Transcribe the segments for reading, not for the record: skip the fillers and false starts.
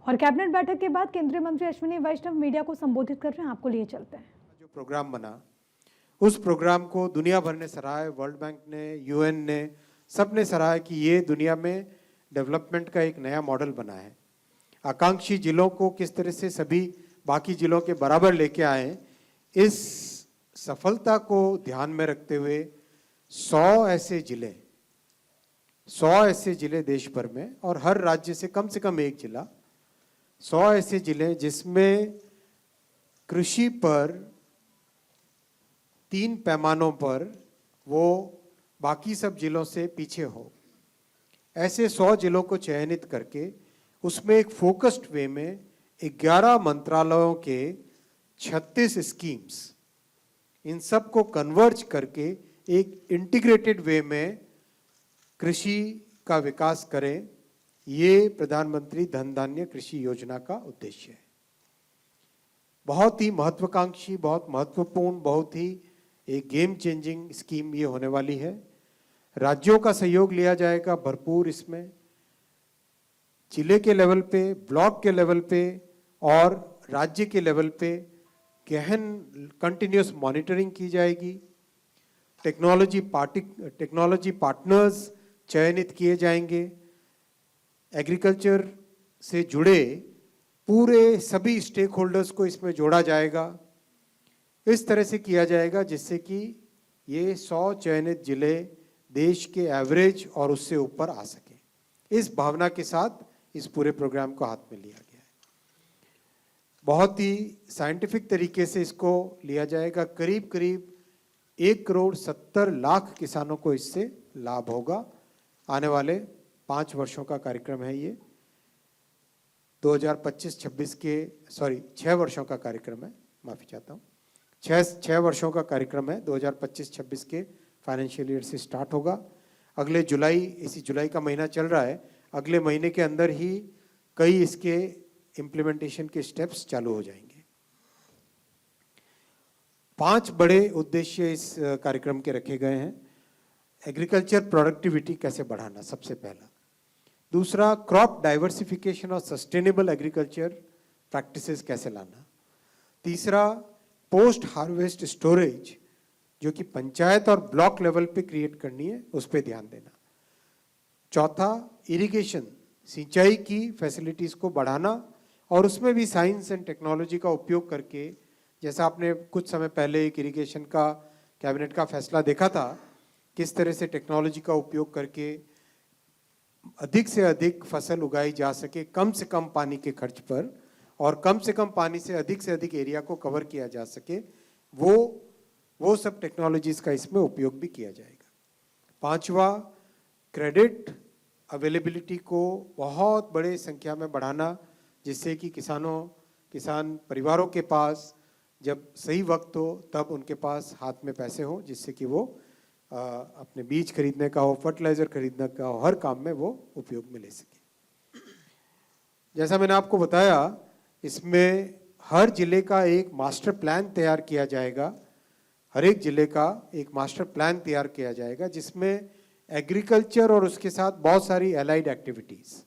और कैबिनेट बैठक के बाद केंद्रीय मंत्री अश्विनी वैष्णव मीडिया को संबोधित कर रहे हैं, आपको लिए चलते हैं। जो प्रोग्राम बना उस प्रोग्राम को दुनिया भर ने सराहा, वर्ल्ड बैंक ने, यूएन ने, सब ने सराहा कि ये दुनिया में डेवलपमेंट का एक नया मॉडल बना है। आकांक्षी जिलों को किस तरह से सभी बाकी जिलों के बराबर लेके आए, इस सफलता को ध्यान में रखते हुए 100 ऐसे जिले देश भर में और हर राज्य से कम एक जिला, 100 ऐसे जिले जिसमें कृषि पर 3 पैमानों पर वो बाकी सब जिलों से पीछे हो, ऐसे 100 जिलों को चयनित करके उसमें एक फोकस्ड वे में 11 मंत्रालयों के 36 स्कीम्स, इन सब को कन्वर्ज करके एक इंटीग्रेटेड वे में कृषि का विकास करें। ये प्रधानमंत्री धन धान्य कृषि योजना का उद्देश्य है। बहुत ही महत्वाकांक्षी, बहुत महत्वपूर्ण, बहुत ही एक गेम चेंजिंग स्कीम ये होने वाली है। राज्यों का सहयोग लिया जाएगा भरपूर इसमें, जिले के लेवल पे, ब्लॉक के लेवल पे और राज्य के लेवल पे गहन कंटिन्यूस मॉनिटरिंग की जाएगी। टेक्नोलॉजी पार्टनर्स चयनित किए जाएंगे। एग्रीकल्चर से जुड़े पूरे सभी स्टेक होल्डर्स को इसमें जोड़ा जाएगा। इस तरह से किया जाएगा जिससे कि ये 100 चयनित जिले देश के एवरेज और उससे ऊपर आ सके। इस भावना के साथ इस पूरे प्रोग्राम को हाथ में लिया गया है। बहुत ही साइंटिफिक तरीके से इसको लिया जाएगा। करीब 1,70,00,000 किसानों को इससे लाभ होगा। आने वाले 5 वर्षों का कार्यक्रम है ये। 2025-26 के 6 वर्षों का कार्यक्रम है, माफी चाहता हूँ। 6 वर्षों का कार्यक्रम है। 2025-26 के फाइनेंशियल ईयर से स्टार्ट होगा। अगले इसी जुलाई का महीना चल रहा है, अगले महीने के अंदर ही कई इसके इम्प्लीमेंटेशन के स्टेप्स चालू हो जाएंगे। 5 बड़े उद्देश्य इस कार्यक्रम के रखे गए हैं। एग्रीकल्चर प्रोडक्टिविटी कैसे बढ़ाना, सबसे पहला। दूसरा, क्रॉप डाइवर्सिफिकेशन और सस्टेनेबल एग्रीकल्चर प्रैक्टिसेस कैसे लाना। तीसरा, पोस्ट हार्वेस्ट स्टोरेज जो कि पंचायत और ब्लॉक लेवल पे क्रिएट करनी है, उस पे ध्यान देना। चौथा, इरिगेशन, सिंचाई की फैसिलिटीज को बढ़ाना और उसमें भी साइंस एंड टेक्नोलॉजी का उपयोग करके, जैसा आपने कुछ समय पहले एक इरिगेशन का कैबिनेट का फैसला देखा था, किस तरह से टेक्नोलॉजी का उपयोग करके अधिक से अधिक फसल उगाई जा सके कम से कम पानी के खर्च पर, और कम से कम पानी से अधिक एरिया को कवर किया जा सके, वो सब टेक्नोलॉजीज का इसमें उपयोग भी किया जाएगा। 5वां, क्रेडिट अवेलेबिलिटी को बहुत बड़े संख्या में बढ़ाना, जिससे कि किसान परिवारों के पास जब सही वक्त हो तब उनके पास हाथ में पैसे हो, जिससे कि वो अपने बीज खरीदने का हो, फर्टिलाइजर खरीदने का हो, हर काम में वो उपयोग में ले सके। जैसा मैंने आपको बताया, इसमें हर जिले का एक मास्टर प्लान तैयार किया जाएगा। हर एक जिले का एक मास्टर प्लान तैयार किया जाएगा जिसमें एग्रीकल्चर और उसके साथ बहुत सारी एलाइड एक्टिविटीज,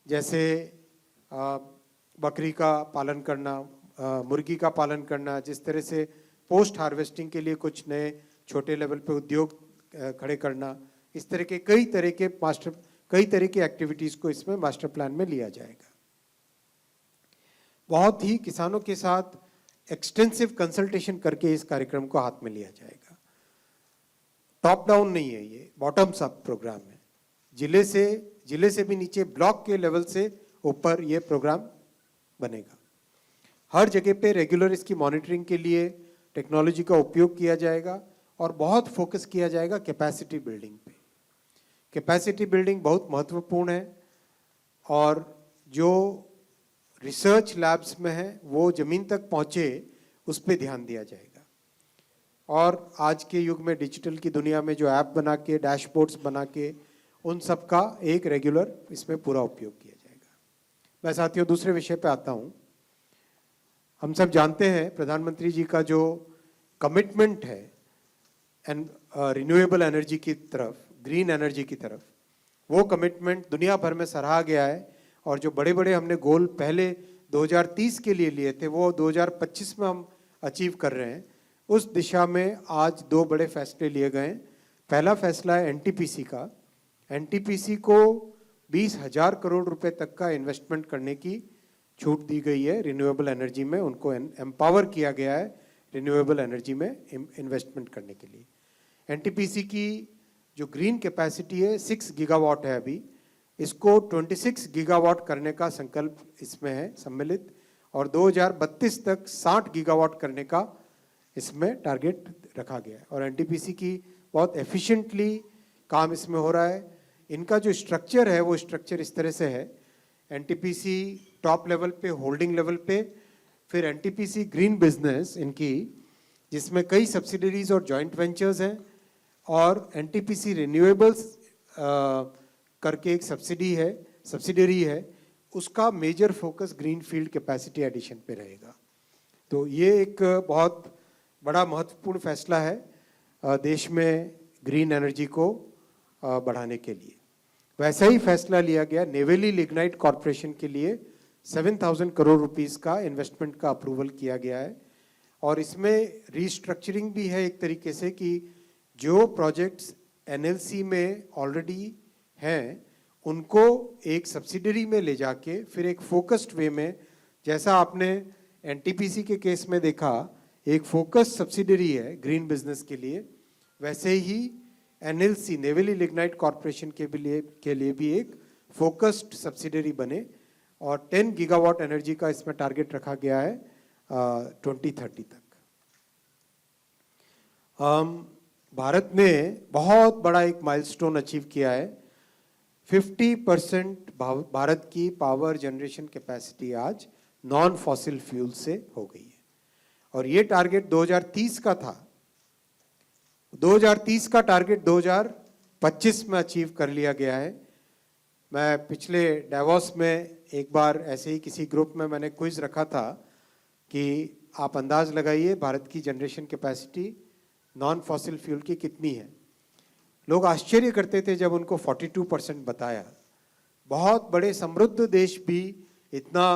जैसे बकरी का पालन करना, मुर्गी का पालन करना, जिस तरह से पोस्ट हार्वेस्टिंग के लिए कुछ नए छोटे लेवल पे उद्योग खड़े करना, इस तरह के कई तरह के एक्टिविटीज को इसमें मास्टर प्लान में लिया जाएगा। बहुत ही किसानों के साथ एक्सटेंसिव कंसल्टेशन करके इस कार्यक्रम को हाथ में लिया जाएगा। टॉप डाउन नहीं है, ये बॉटम्स अप प्रोग्राम है। जिले से भी नीचे, ब्लॉक के लेवल से ऊपर ये प्रोग्राम बनेगा। हर जगह पे रेगुलर इसकी मॉनिटरिंग के लिए टेक्नोलॉजी का उपयोग किया जाएगा और बहुत फोकस किया जाएगा कैपेसिटी बिल्डिंग पे। कैपेसिटी बिल्डिंग बहुत महत्वपूर्ण है और जो रिसर्च लैब्स में है वो जमीन तक पहुंचे, उस पर ध्यान दिया जाएगा। और आज के युग में, डिजिटल की दुनिया में, जो ऐप बना के, डैशबोर्ड्स बना के, उन सब का एक रेगुलर इसमें पूरा उपयोग किया जाएगा। मैं साथियों दूसरे विषय पे आता हूं। हम सब जानते हैं प्रधानमंत्री जी का जो कमिटमेंट है रिन्यूएबल एनर्जी की तरफ, ग्रीन एनर्जी की तरफ, वो कमिटमेंट दुनिया भर में सराहा गया है और जो बड़े बड़े हमने गोल पहले 2030 के लिए लिए थे वो 2025 में हम अचीव कर रहे हैं। उस दिशा में आज 2 बड़े फैसले लिए गए हैं। पहला फैसला है एनटीपीसी का। एनटीपीसी को 20,000 करोड़ रुपए तक का इन्वेस्टमेंट करने की छूट दी गई है रिन्यूएबल एनर्जी में। उनको एम्पावर किया गया है रिन्यूएबल एनर्जी में इन्वेस्टमेंट करने के लिए। एनटीपीसी की जो ग्रीन कैपेसिटी है 6 गीगावाट है अभी, इसको 26 गीगावाट करने का संकल्प इसमें है सम्मिलित, और 2032 तक 60 गीगावाट करने का इसमें टारगेट रखा गया है। और एनटीपीसी की बहुत एफिशिएंटली काम इसमें हो रहा है। इनका जो स्ट्रक्चर है वो स्ट्रक्चर इस तरह से है, एनटीपीसी टॉप लेवल पे, होल्डिंग लेवल पे, फिर एनटीपीसी ग्रीन बिजनेस इनकी, जिसमें कई सब्सिडरीज और जॉइंट वेंचर्स हैं, और एनटीपीसी रिन्यूएबल्स करके एक सब्सिडरी है, उसका major focus green field capacity addition पे रहेगा। तो ये एक बहुत बड़ा महत्वपूर्ण फैसला है देश में ग्रीन एनर्जी को बढ़ाने के लिए। वैसा ही फैसला लिया गया नेवेली लिग्नाइट कॉरपोरेशन के लिए 7,000 करोड़ रुपीस का इन्वेस्टमेंट का अप्रूवल किया गया है। और इसमें रीस्ट्रक्चरिंग भी है एक तरीके से कि जो प्रोजेक्ट्स एनएलसी में ऑलरेडी हैं उनको एक सब्सिडरी में ले जाके फिर एक फोकस्ड वे में, जैसा आपने एनटीपीसी के केस में देखा एक फोकस सब्सिडरी है ग्रीन बिजनेस के लिए, वैसे ही एनएलसी नेवेली लिग्नाइट कॉरपोरेशन के लिए भी एक फोकस्ड सब्सिडरी बने। और 10 गीगावाट एनर्जी का इसमें टारगेट रखा गया है 2030 तक। भारत ने बहुत बड़ा एक माइलस्टोन अचीव किया है। 50% भारत की पावर जनरेशन कैपेसिटी आज नॉन फॉसिल फ्यूल से हो गई है, और ये टारगेट 2030 का था। 2030 का टारगेट 2025 में अचीव कर लिया गया है। मैं पिछले डेवोस में एक बार ऐसे ही किसी ग्रुप में मैंने क्विज रखा था कि आप अंदाज लगाइए भारत की generation capacity non fossil fuel की कितनी है। लोग आश्चर्य करते थे जब उनको 42% बताया। बहुत बड़े समृद्ध देश भी इतना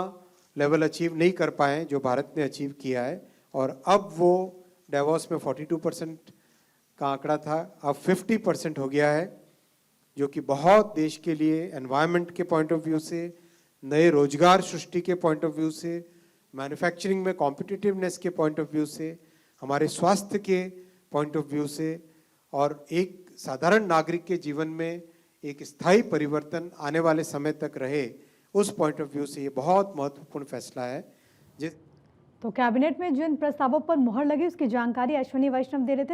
लेवल अचीव नहीं कर पाए जो भारत ने अचीव किया है, और अब वो डेवोस में 42% का आंकड़ा था, अब 50% हो गया है, जो कि बहुत देश के लिए एनवायरनमेंट के पॉइंट ऑफ व्यू से, नए रोजगार सृष्टि के पॉइंट ऑफ व्यू से, मैन्युफैक्चरिंग में कॉम्पिटिटिवनेस के पॉइंट ऑफ व्यू से, हमारे स्वास्थ्य के पॉइंट ऑफ व्यू से, और एक साधारण नागरिक के जीवन में एक स्थायी परिवर्तन आने वाले समय तक रहे, उस पॉइंट ऑफ व्यू से ये बहुत महत्वपूर्ण फैसला है। तो कैबिनेट में जिन प्रस्तावों पर मुहर लगी उसकी जानकारी अश्विनी वैष्णव दे रहे थे।